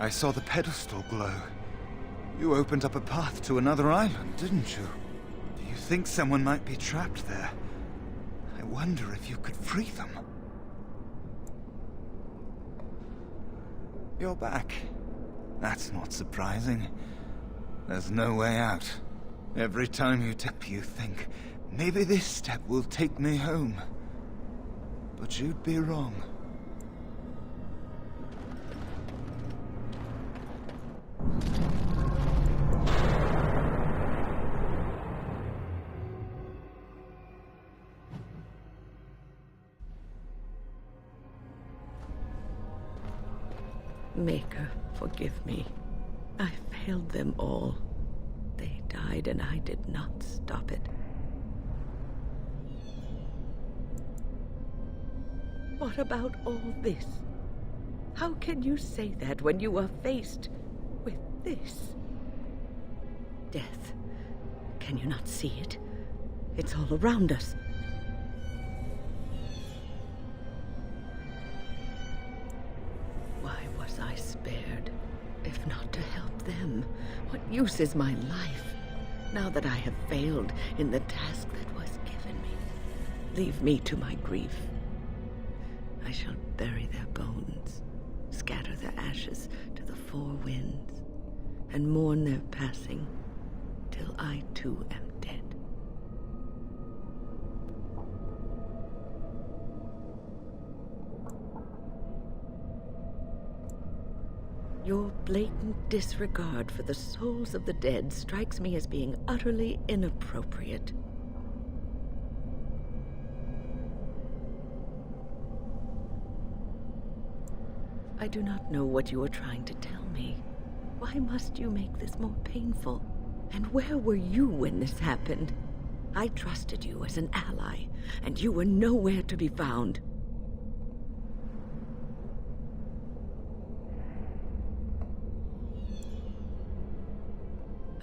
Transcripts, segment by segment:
I saw the pedestal glow. You opened up a path to another island, didn't you? Do you think someone might be trapped there? I wonder if you could free them. You're back. That's not surprising. There's no way out. Every time you tap, you think, maybe this step will take me home. But you'd be wrong. Maker, forgive me. I failed them all. They died and I did not stop it. What about all this? How can you say that when you are faced with this? Death. Can you not see it? It's all around us. Why was I spared? If not to help them, what use is my life, now that I have failed in the task that was given me? Leave me to my grief. I shall bury their bones, scatter their ashes to the four winds, and mourn their passing, till I too am dead. Your blatant disregard for the souls of the dead strikes me as being utterly inappropriate. I do not know what you are trying to tell me. Why must you make this more painful? And where were you when this happened? I trusted you as an ally, and you were nowhere to be found.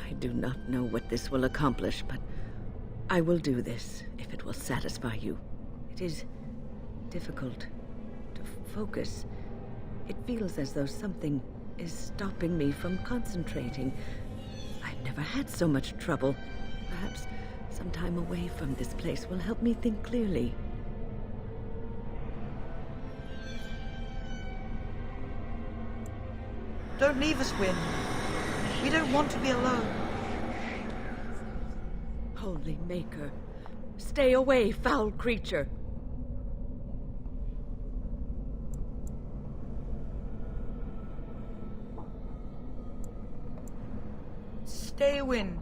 I do not know what this will accomplish, but I will do this if it will satisfy you. It is difficult to focus. It feels as though something is stopping me from concentrating. I've never had so much trouble. Perhaps some time away from this place will help me think clearly. Don't leave us, Wynne. We don't want to be alone. Holy Maker, stay away, foul creature! Stay, Wynne.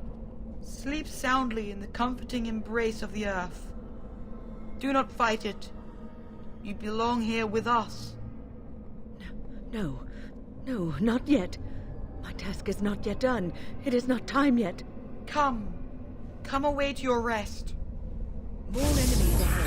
Sleep soundly in the comforting embrace of the earth. Do not fight it. You belong here with us. No, not yet. My task is not yet done. It is not time yet. Come away to your rest. More enemies ahead.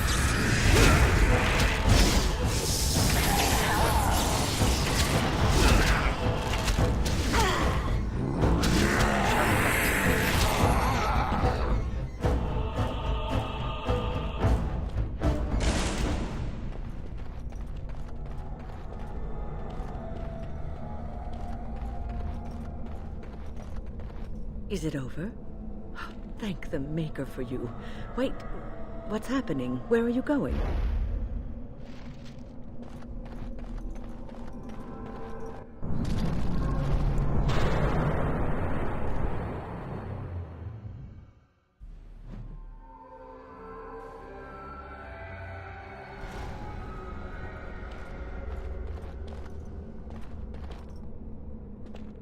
Is it over? Thank the Maker for you. Wait, what's happening? Where are you going?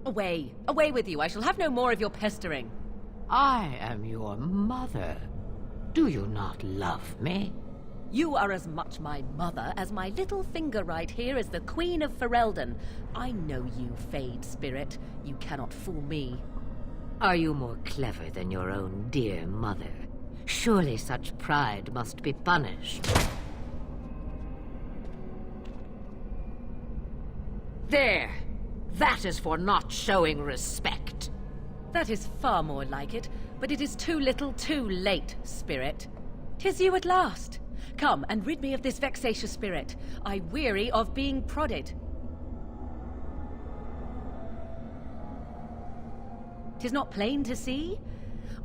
Away! Away with you! I shall have no more of your pestering. I am your mother. Do you not love me? You are as much my mother as my little finger right here is the Queen of Ferelden. I know you, Fade Spirit. You cannot fool me. Are you more clever than your own dear mother? Surely such pride must be punished. There! That is for not showing respect. That is far more like it, but it is too little too late, Spirit. 'Tis you at last. Come and rid me of this vexatious spirit. I weary of being prodded. 'Tis not plain to see?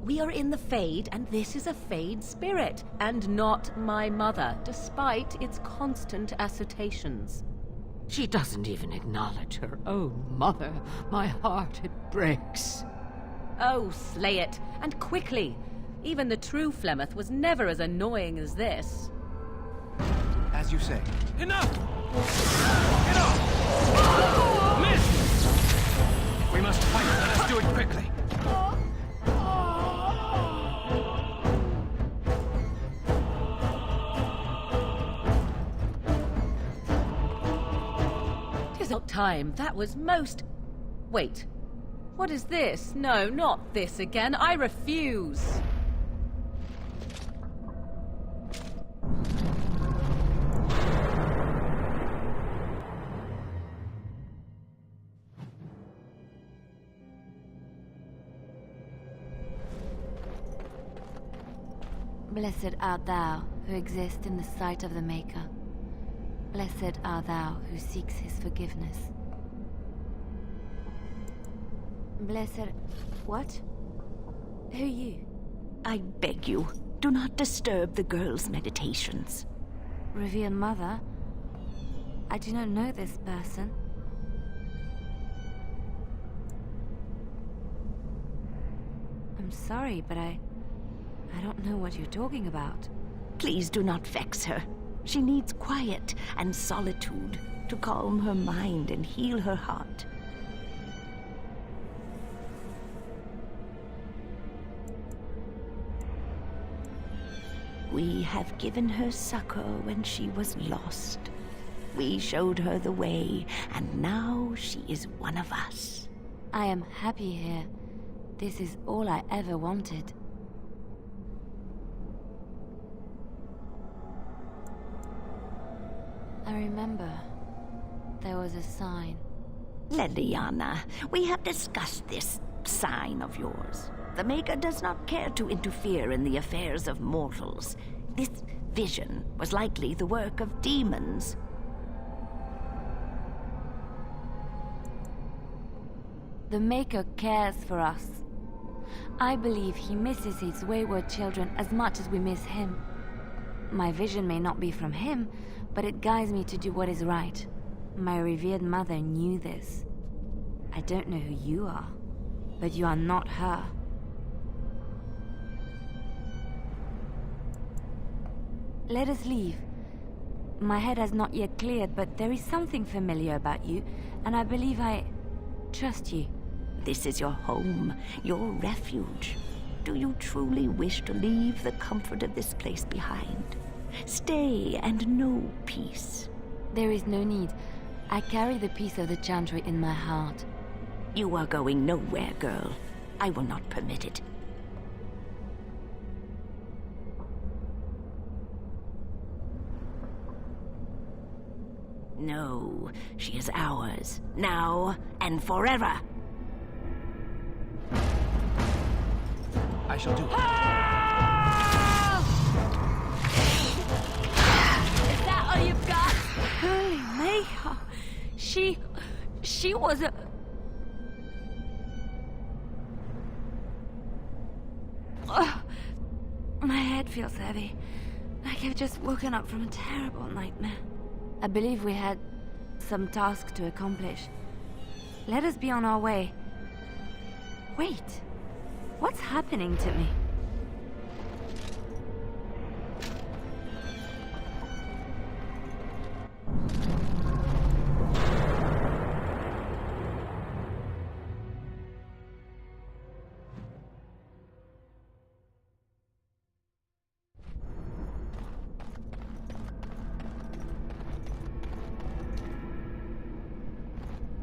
We are in the Fade, and this is a Fade spirit, and not my mother, despite its constant assertions. She doesn't even acknowledge her own mother. My heart, it breaks. Oh, slay it, and quickly! Even the true Flemeth was never as annoying as this. As you say. Enough! Get off! Miss! We must fight. Let us do it quickly. Tis not time. That was most... Wait. What is this? No, not this again. I refuse. Blessed art thou who exists in the sight of the Maker. Blessed art thou who seeks his forgiveness. Blessed... What? Who are you? I beg you, do not disturb the girl's meditations. Revered Mother? I do not know this person. I'm sorry, but I don't know what you're talking about. Please do not vex her. She needs quiet and solitude to calm her mind and heal her heart. We have given her succor when she was lost. We showed her the way, and now she is one of us. I am happy here. This is all I ever wanted. I remember there was a sign. Leliana, we have discussed this sign of yours. The Maker does not care to interfere in the affairs of mortals. This vision was likely the work of demons. The Maker cares for us. I believe he misses his wayward children as much as we miss him. My vision may not be from him, but it guides me to do what is right. My revered mother knew this. I don't know who you are, but you are not her. Let us leave. My head has not yet cleared, but there is something familiar about you, and I believe I trust you. This is your home, your refuge. Do you truly wish to leave the comfort of this place behind? Stay and know peace. There is no need. I carry the peace of the Chantry in my heart. You are going nowhere, girl. I will not permit it. No, she is ours, now and forever. I shall do it. Is that all you've got? Holy Mayhaw! She was a... Ugh. My head feels heavy. Like I've just woken up from a terrible nightmare. I believe we had some task to accomplish. Let us be on our way. Wait. What's happening to me?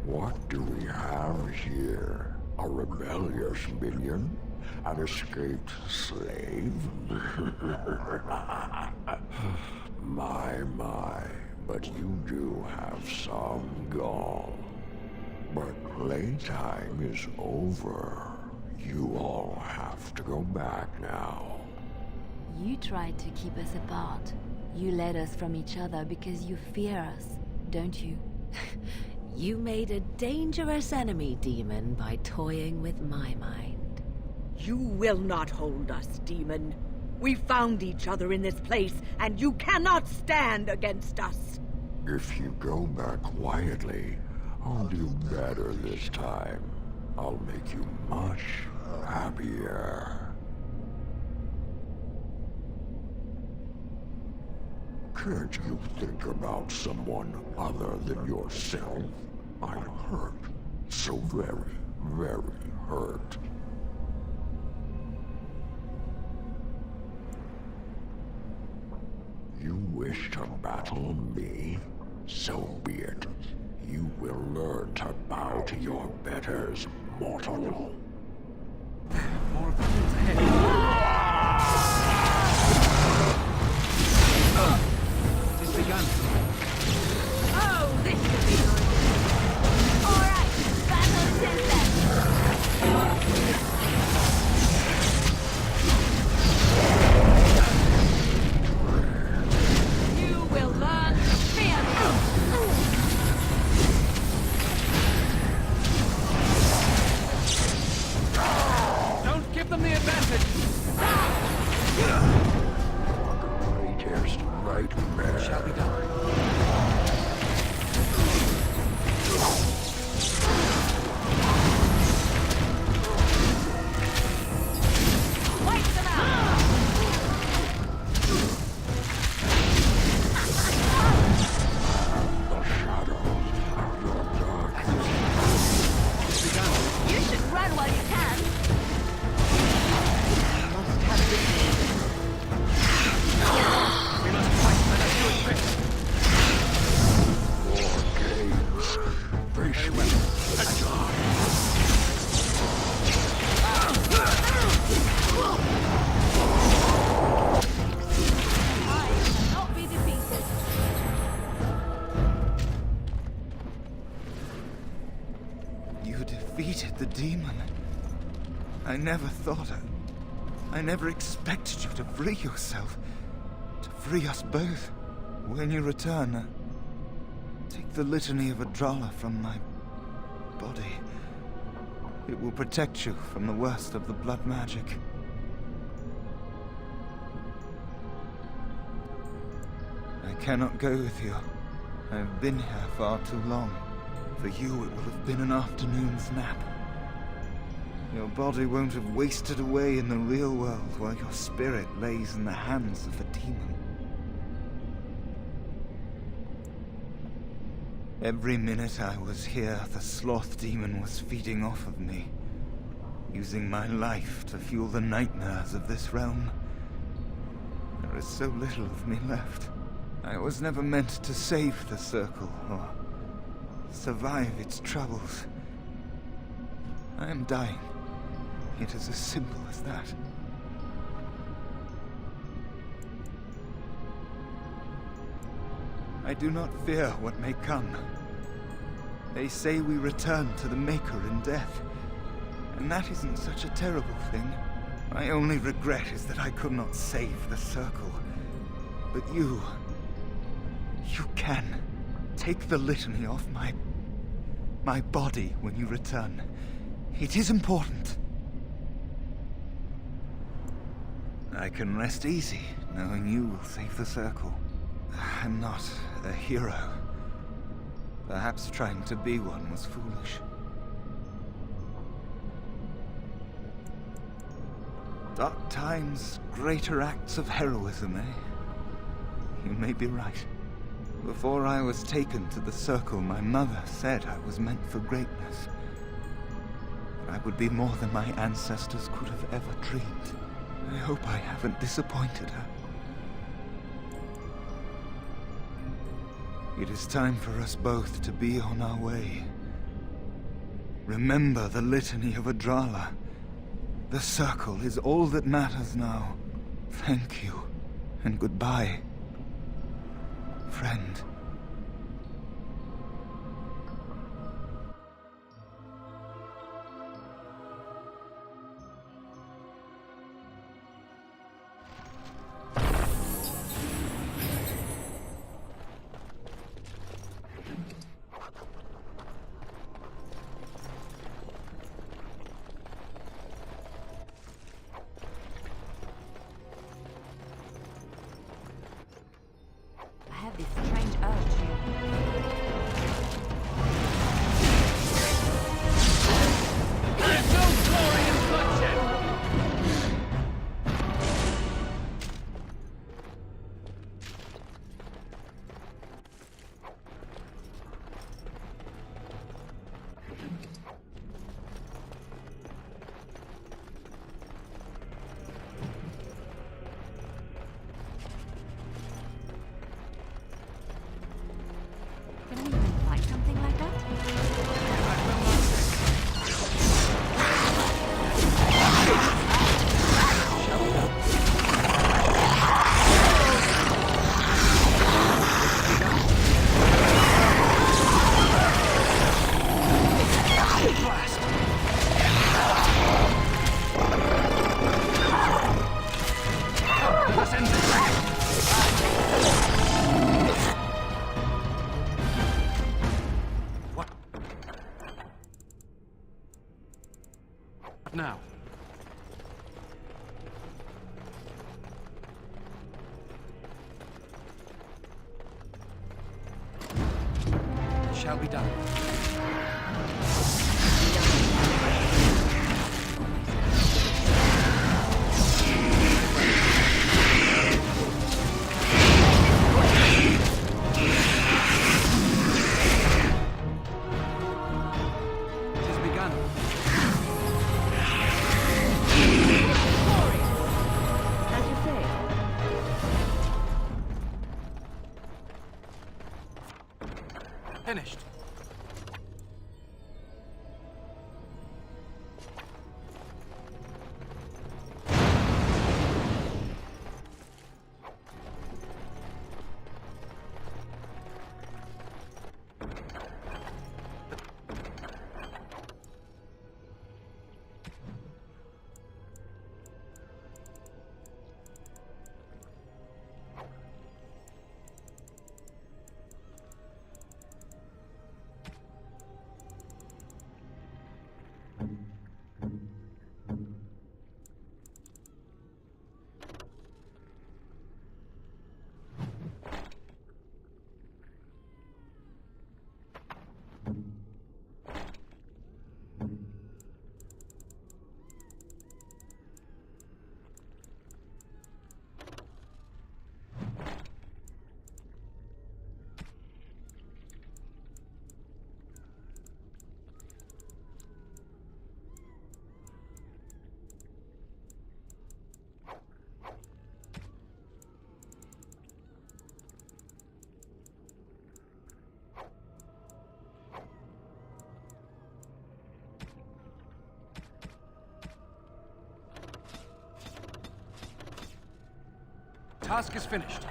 What do we have here? A rebellious minion? An escaped slave? My, but you do have some gall. But playtime is over. You all have to go back now. You tried to keep us apart. You led us from each other because you fear us, don't you? You made a dangerous enemy, demon, by toying with my mind. You will not hold us, demon. We found each other in this place, and you cannot stand against us. If you go back quietly, I'll do better this time. I'll make you much happier. Can't you think about someone other than yourself? I'm hurt. So very, very hurt. You wish to battle me? So be it. You will learn to bow to your betters, mortal. More opponents ahead. It is begun. Oh, this should be good. Alright, battle it is then. You will learn to fear me. Don't give them the advantage. Greatest nightmare. Shall be done. Wipe them out. The shadows of your darkness. You should run while you can. Must have this. We must fight. Let us do it quickly. War games. Face me. I cannot be defeated. You defeated the demon. I never thought I never expected you to free yourself. To free us both. When you return, take the litany of Adrala from my body. It will protect you from the worst of the blood magic. I cannot go with you. I've been here far too long. For you, it will have been an afternoon's nap. Your body won't have wasted away in the real world while your spirit lays in the hands of the demon. Every minute I was here, the sloth demon was feeding off of me, using my life to fuel the nightmares of this realm. There is so little of me left. I was never meant to save the circle or survive its troubles. I am dying. It is as simple as that. I do not fear what may come. They say we return to the Maker in death, and that isn't such a terrible thing. My only regret is that I could not save the circle. But you can. Take the litany off my body when you return. It is important. I can rest easy, knowing you will save the circle. I'm not a hero. Perhaps trying to be one was foolish. Dark times, greater acts of heroism, eh? You may be right. Before I was taken to the circle, my mother said I was meant for greatness. That I would be more than my ancestors could have ever dreamed. I hope I haven't disappointed her. It is time for us both to be on our way. Remember the litany of Adrala. The circle is all that matters now. Thank you, and goodbye, friend. now? It shall be done. Finished. Task is finished.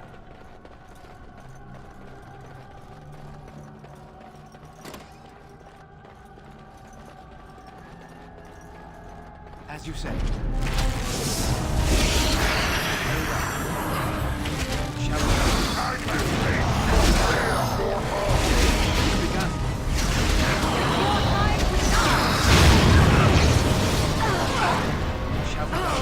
As you say. Shall we? Begun. Shall we? Begun.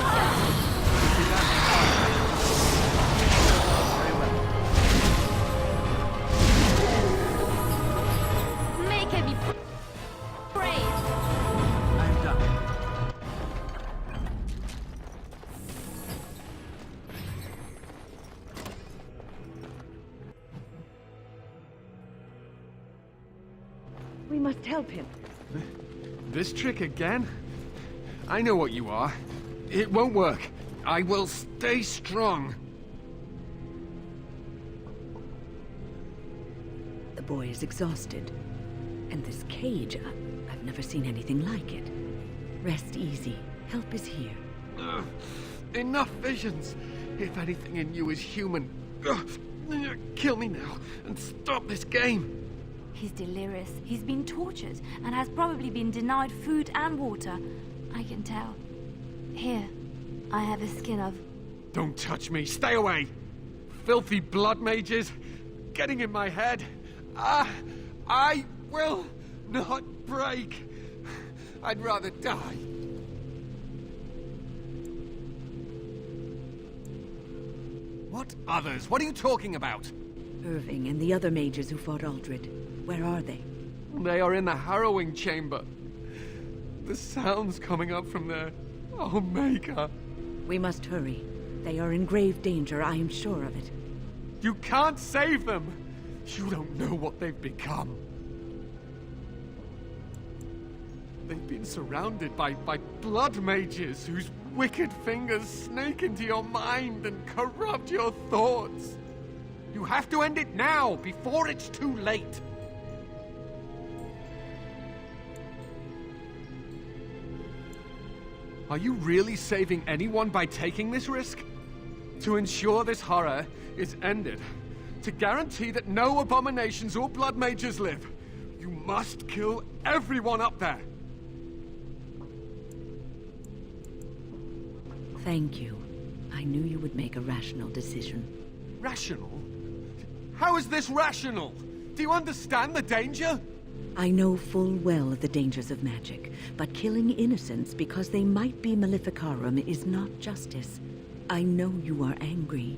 We must help him. This trick again? I know what you are. It won't work. I will stay strong. The boy is exhausted. And this cage, I've never seen anything like it. Rest easy. Help is here. Enough visions. If anything in you is human, kill me now and stop this game. He's delirious. He's been tortured and has probably been denied food and water. I can tell. Here, I have a skin of... Don't touch me. Stay away. Filthy blood mages getting in my head. I will not break. I'd rather die. What others? What are you talking about? Irving and the other mages who fought Aldred. Where are they? They are in the harrowing chamber. The sounds coming up from there. Oh, Maker. We must hurry. They are in grave danger, I am sure of it. You can't save them! You don't know what they've become. They've been surrounded by blood mages whose wicked fingers snake into your mind and corrupt your thoughts. You have to end it now, before it's too late. Are you really saving anyone by taking this risk? To ensure this horror is ended, to guarantee that no abominations or blood mages live, you must kill everyone up there. Thank you. I knew you would make a rational decision. Rational? How is this rational? Do you understand the danger? I know full well the dangers of magic, but killing innocents because they might be Maleficarum is not justice. I know you are angry.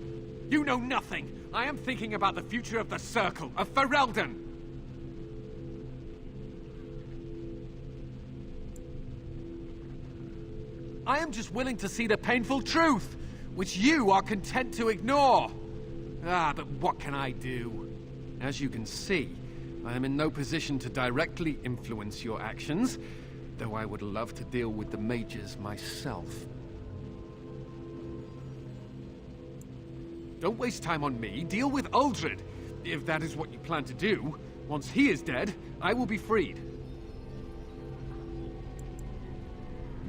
You know nothing! I am thinking about the future of the Circle, of Ferelden! I am just willing to see the painful truth, which you are content to ignore. But what can I do? As you can see, I am in no position to directly influence your actions, though I would love to deal with the mages myself. Don't waste time on me, deal with Uldred. If that is what you plan to do, once he is dead, I will be freed.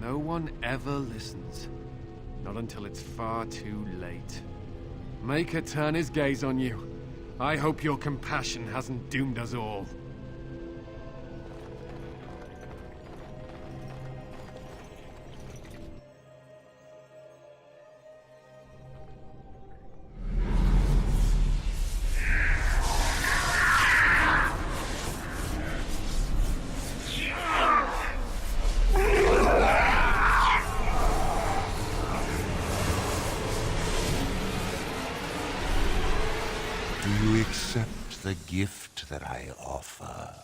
No one ever listens. Not until it's far too late. Maker turn his gaze on you. I hope your compassion hasn't doomed us all. Do you accept the gift that I offer?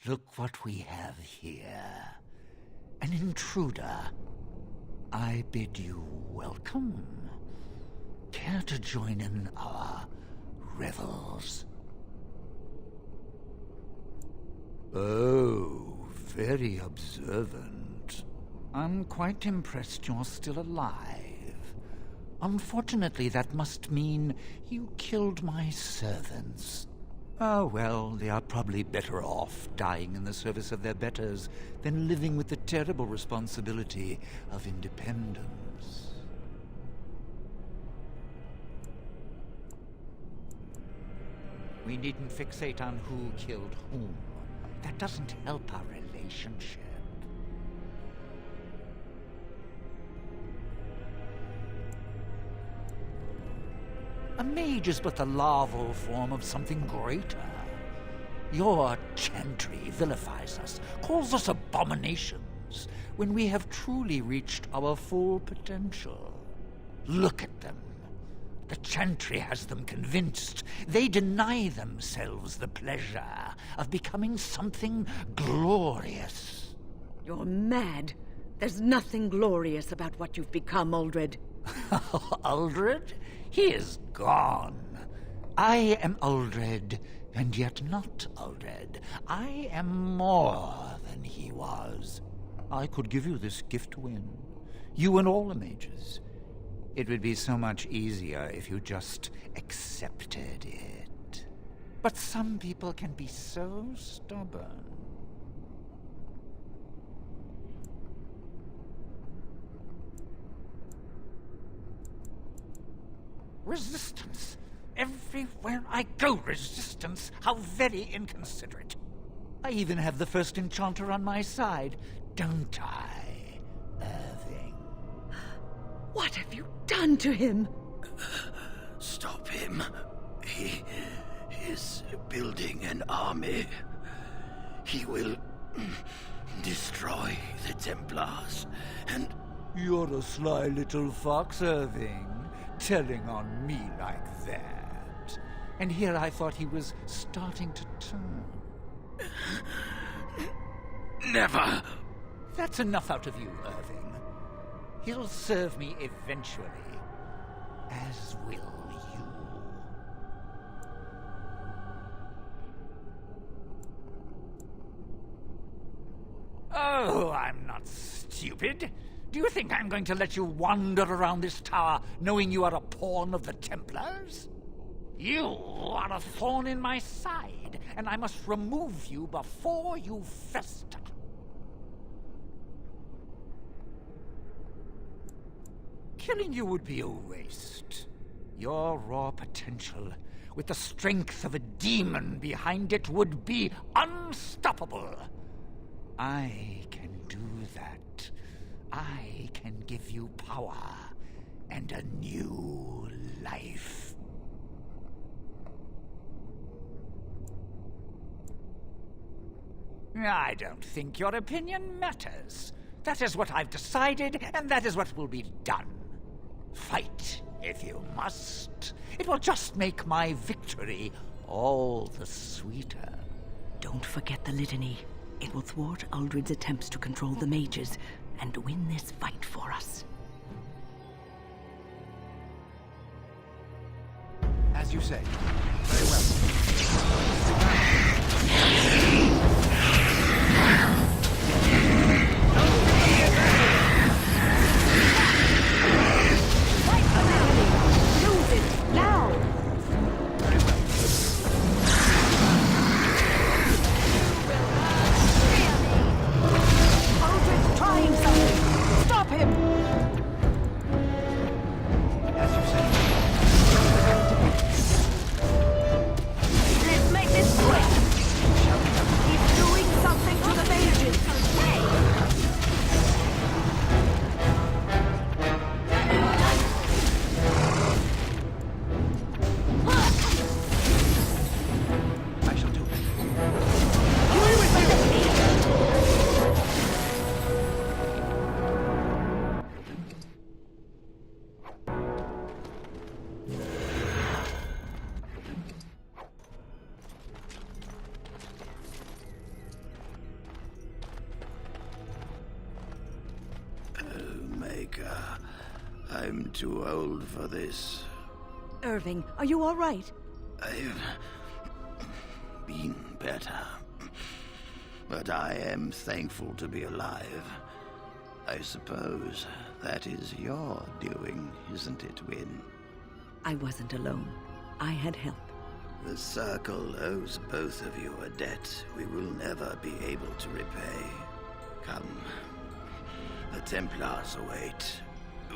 Look what we have here. An intruder. I bid you welcome. Care to join in our revels? Oh, very observant. I'm quite impressed you're still alive. Unfortunately, that must mean you killed my servants. Oh, well, they are probably better off dying in the service of their betters than living with the terrible responsibility of independence. We needn't fixate on who killed whom. That doesn't help our relationship. A mage is but the larval form of something greater. Your chantry vilifies us, calls us abominations, when we have truly reached our full potential. Look at them. The chantry has them convinced. They deny themselves the pleasure of becoming something glorious. You're mad. There's nothing glorious about what you've become, Uldred. Uldred? He is gone. I am Uldred, and yet not Uldred. I am more than he was. I could give you this gift to win. You and all the mages. It would be so much easier if you just accepted it. But some people can be so stubborn. Resistance. Everywhere I go, resistance. How very inconsiderate. I even have the first enchanter on my side, don't I, Irving? What have you done to him? Stop him. He is building an army. He will destroy the Templars, and... You're a sly little fox, Irving. Telling on me like that. And here I thought he was starting to turn. Never! That's enough out of you, Irving. He'll serve me eventually. As will you. Oh, I'm not stupid. Do you think I'm going to let you wander around this tower knowing you are a pawn of the Templars? You are a thorn in my side, and I must remove you before you fester. Killing you would be a waste. Your raw potential, with the strength of a demon behind it, would be unstoppable. I can do that. I can give you power and a new life. I don't think your opinion matters. That is what I've decided, and that is what will be done. Fight, if you must. It will just make my victory all the sweeter. Don't forget the litany. It will thwart Uldred's attempts to control the mages and win this fight for us. As you say. Very well. I'm too old for this. Irving, are you all right? I've been better. But I am thankful to be alive. I suppose that is your doing, isn't it, Wynne? I wasn't alone. I had help. The Circle owes both of you a debt we will never be able to repay. Come. The Templars await.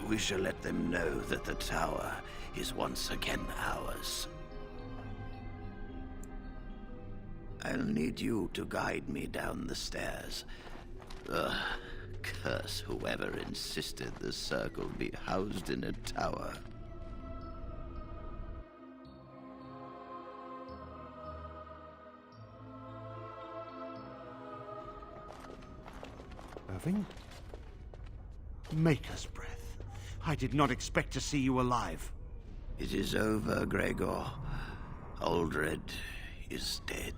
We shall let them know that the tower is once again ours. I'll need you to guide me down the stairs. Curse whoever insisted the Circle be housed in a tower. Irving? Maker's breath. I did not expect to see you alive. It is over, Gregor. Uldred is dead.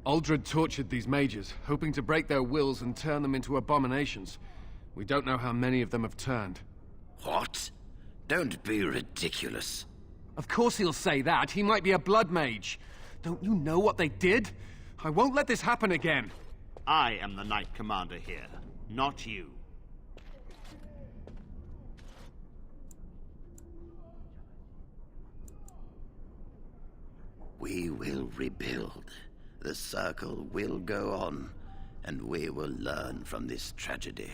Uldred tortured these mages, hoping to break their wills and turn them into abominations. We don't know how many of them have turned. What? Don't be ridiculous. Of course he'll say that. He might be a blood mage. Don't you know what they did? I won't let this happen again. I am the Knight Commander here, not you. We will rebuild. The Circle will go on, and we will learn from this tragedy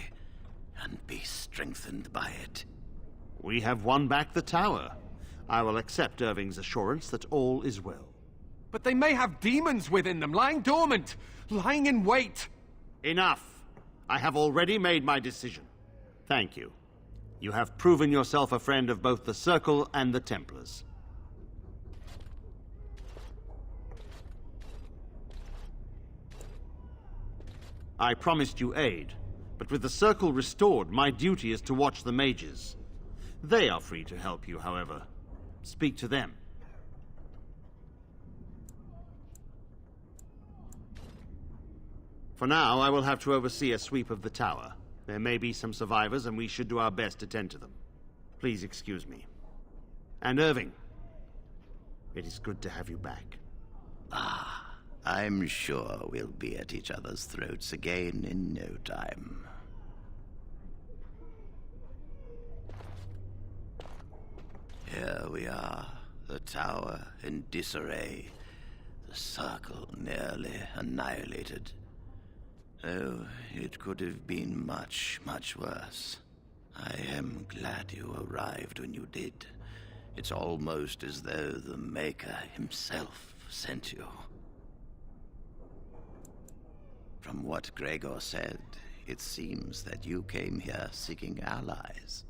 and be strengthened by it. We have won back the tower. I will accept Irving's assurance that all is well. But they may have demons within them, lying dormant, lying in wait. Enough. I have already made my decision. Thank you. You have proven yourself a friend of both the Circle and the Templars. I promised you aid, but with the Circle restored, my duty is to watch the mages. They are free to help you, however. Speak to them. For now, I will have to oversee a sweep of the tower. There may be some survivors, and we should do our best to tend to them. Please excuse me. And Irving, it is good to have you back. Ah, I'm sure we'll be at each other's throats again in no time. Here we are, the tower in disarray, the circle nearly annihilated. Oh, it could have been much, much worse. I am glad you arrived when you did. It's almost as though the Maker himself sent you. From what Gregor said, it seems that you came here seeking allies.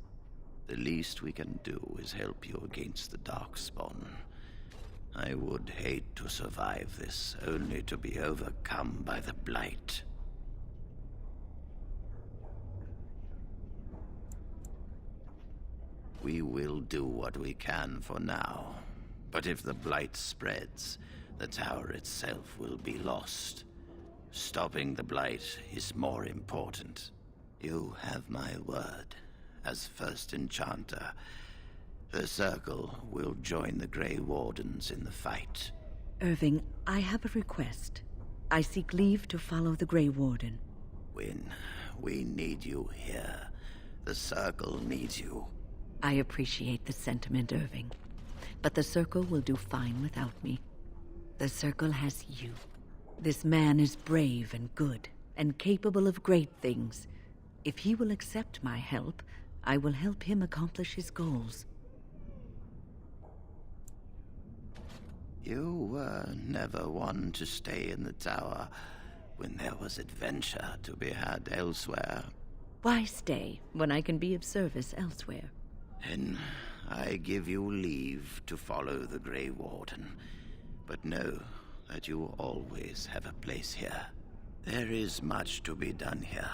The least we can do is help you against the Darkspawn. I would hate to survive this, only to be overcome by the Blight. We will do what we can for now. But if the Blight spreads, the tower itself will be lost. Stopping the Blight is more important. You have my word. As first enchanter, the Circle will join the Grey Wardens in the fight. Irving, I have a request. I seek leave to follow the Grey Warden. Wynne, we need you here. The Circle needs you. I appreciate the sentiment, Irving. But the Circle will do fine without me. The Circle has you. This man is brave and good, and capable of great things. If he will accept my help, I will help him accomplish his goals. You were never one to stay in the tower when there was adventure to be had elsewhere. Why stay when I can be of service elsewhere? Then I give you leave to follow the Grey Warden, but know that you always have a place here. There is much to be done here,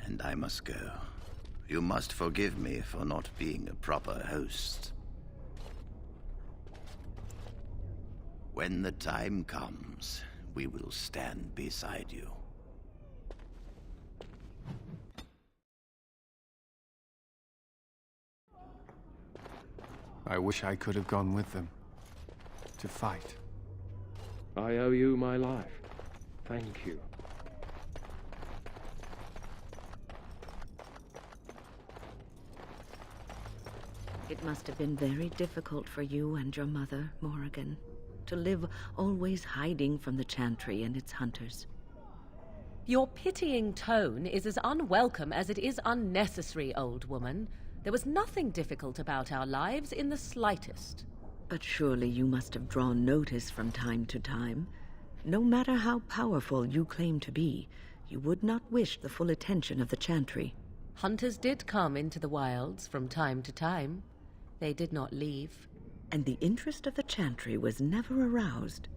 and I must go. You must forgive me for not being a proper host. When the time comes, we will stand beside you. I wish I could have gone with them. To fight. I owe you my life. Thank you. It must have been very difficult for you and your mother, Morrigan, to live always hiding from the Chantry and its hunters. Your pitying tone is as unwelcome as it is unnecessary, old woman. There was nothing difficult about our lives in the slightest. But surely you must have drawn notice from time to time. No matter how powerful you claim to be, you would not wish the full attention of the Chantry. Hunters did come into the wilds from time to time. They did not leave. And the interest of the Chantry was never aroused.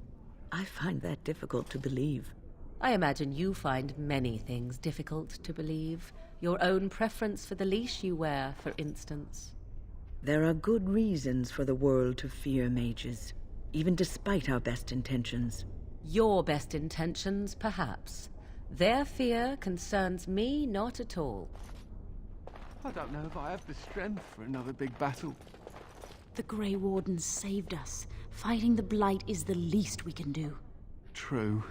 I find that difficult to believe. I imagine you find many things difficult to believe. Your own preference for the leash you wear, for instance. There are good reasons for the world to fear mages, even despite our best intentions. Your best intentions, perhaps. Their fear concerns me not at all. I don't know if I have the strength for another big battle. The Grey Wardens saved us. Fighting the Blight is the least we can do. True.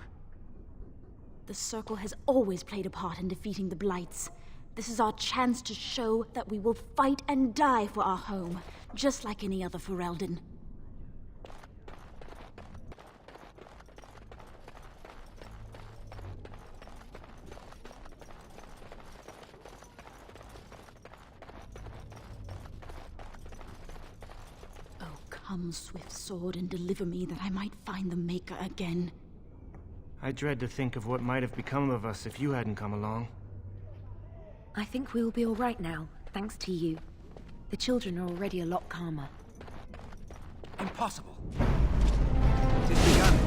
The Circle has always played a part in defeating the Blights. This is our chance to show that we will fight and die for our home, just like any other Ferelden. Oh, come, swift sword, and deliver me that I might find the Maker again. I dread to think of what might have become of us if you hadn't come along. I think we'll be all right now, thanks to you. The children are already a lot calmer. Impossible. It is begun.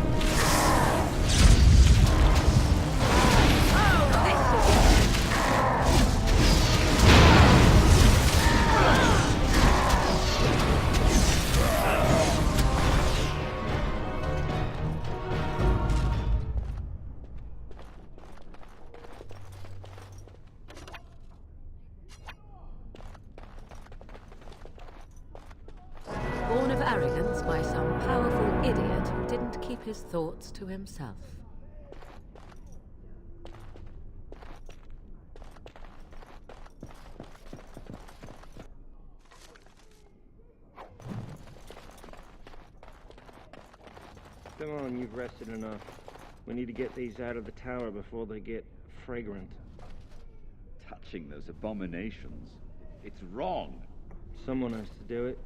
Born of arrogance by some powerful idiot who didn't keep his thoughts to himself. Come on, you've rested enough. We need to get these out of the tower before they get fragrant. Touching those abominations. It's wrong. Someone has to do it.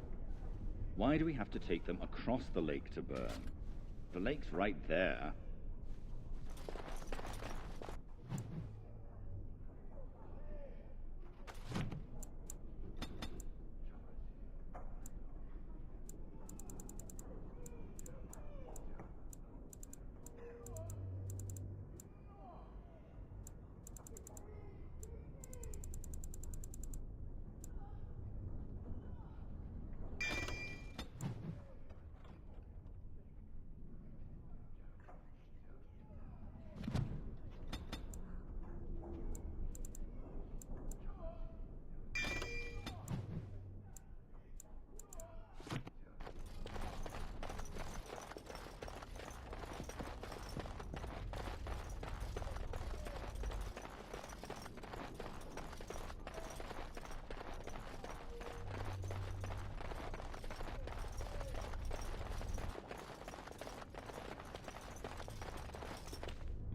Why do we have to take them across the lake to burn? The lake's right there.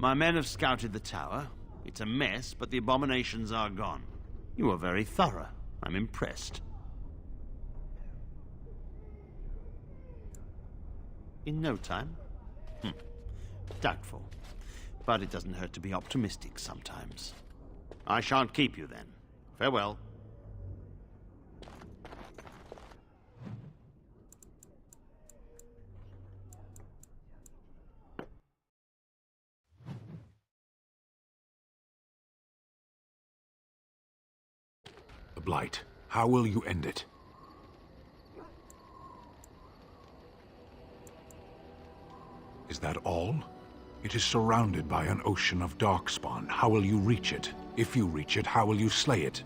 My men have scouted the tower. It's a mess, but the abominations are gone. You are very thorough. I'm impressed. In no time? Doubtful. But it doesn't hurt to be optimistic sometimes. I shan't keep you then. Farewell. The Blight. How will you end it? Is that all? It is surrounded by an ocean of darkspawn. How will you reach it? If you reach it, how will you slay it?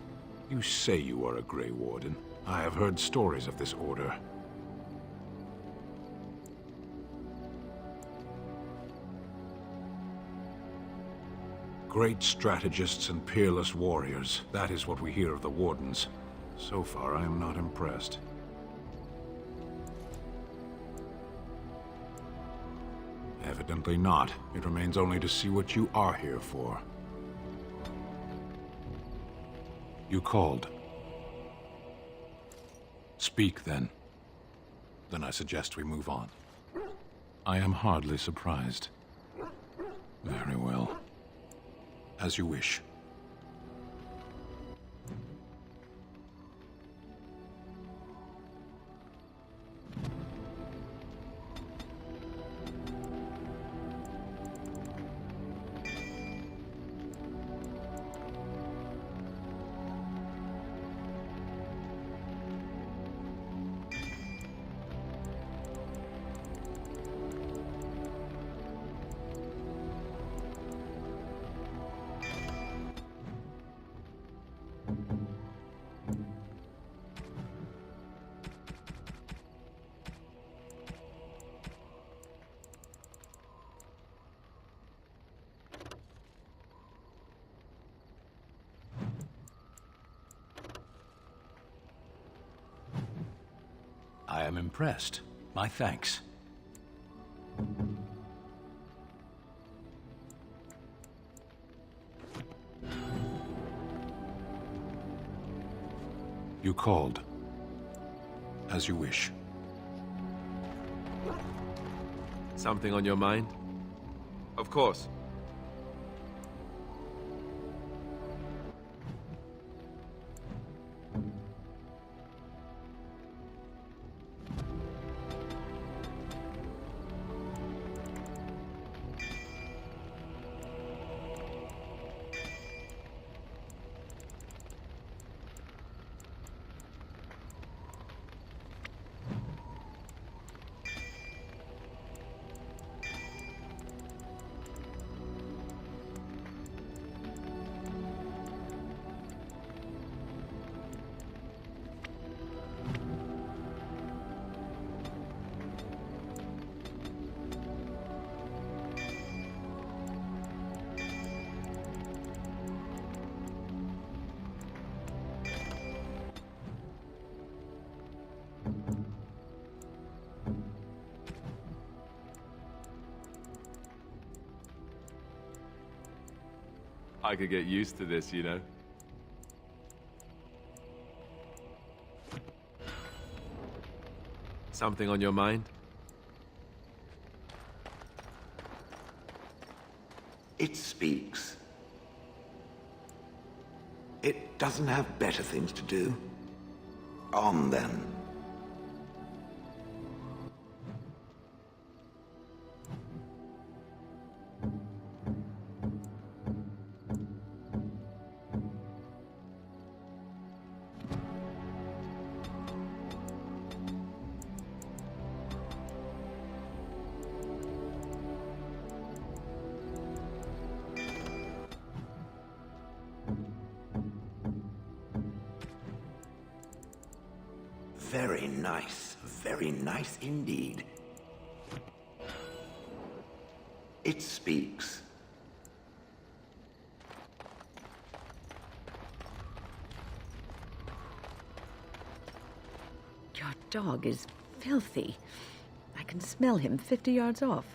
You say you are a Grey Warden. I have heard stories of this order. Great strategists and peerless warriors. That is what we hear of the Wardens. So far, I am not impressed. Evidently not. It remains only to see what you are here for. You called. Speak, then. Then I suggest we move on. I am hardly surprised. Very well. As you wish. I am impressed. My thanks. You called. As you wish. Something on your mind? Of course. I could get used to this, you know. Something on your mind? It speaks. It doesn't have better things to do. On then. Very nice indeed. It speaks. Your dog is filthy. I can smell him 50 yards off.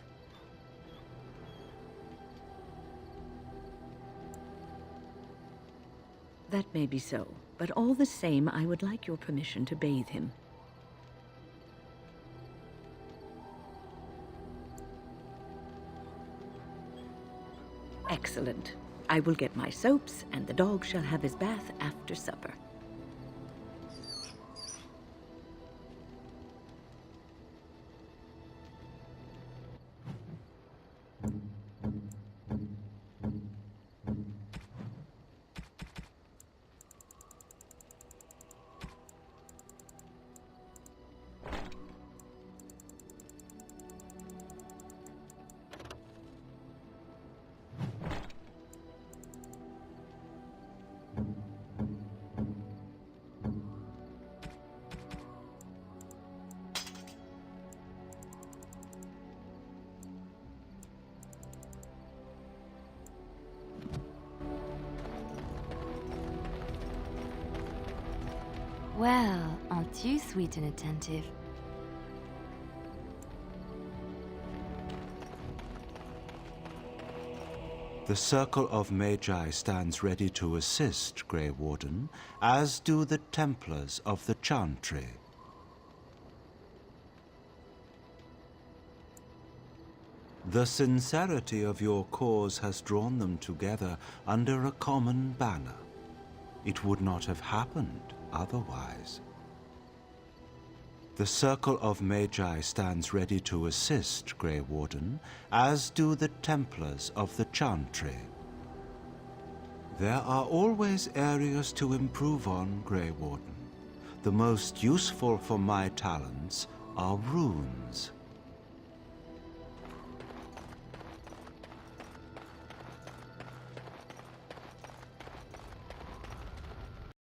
That may be so, but all the same, I would like your permission to bathe him. Excellent. I will get my soaps, and the dog shall have his bath after supper. Well, aren't you sweet and attentive? The Circle of Magi stands ready to assist, Grey Warden, as do the Templars of the Chantry. The sincerity of your cause has drawn them together under a common banner. It would not have happened otherwise. The Circle of Magi stands ready to assist, Grey Warden, as do the Templars of the Chantry. There are always areas to improve on, Grey Warden. The most useful for my talents are runes.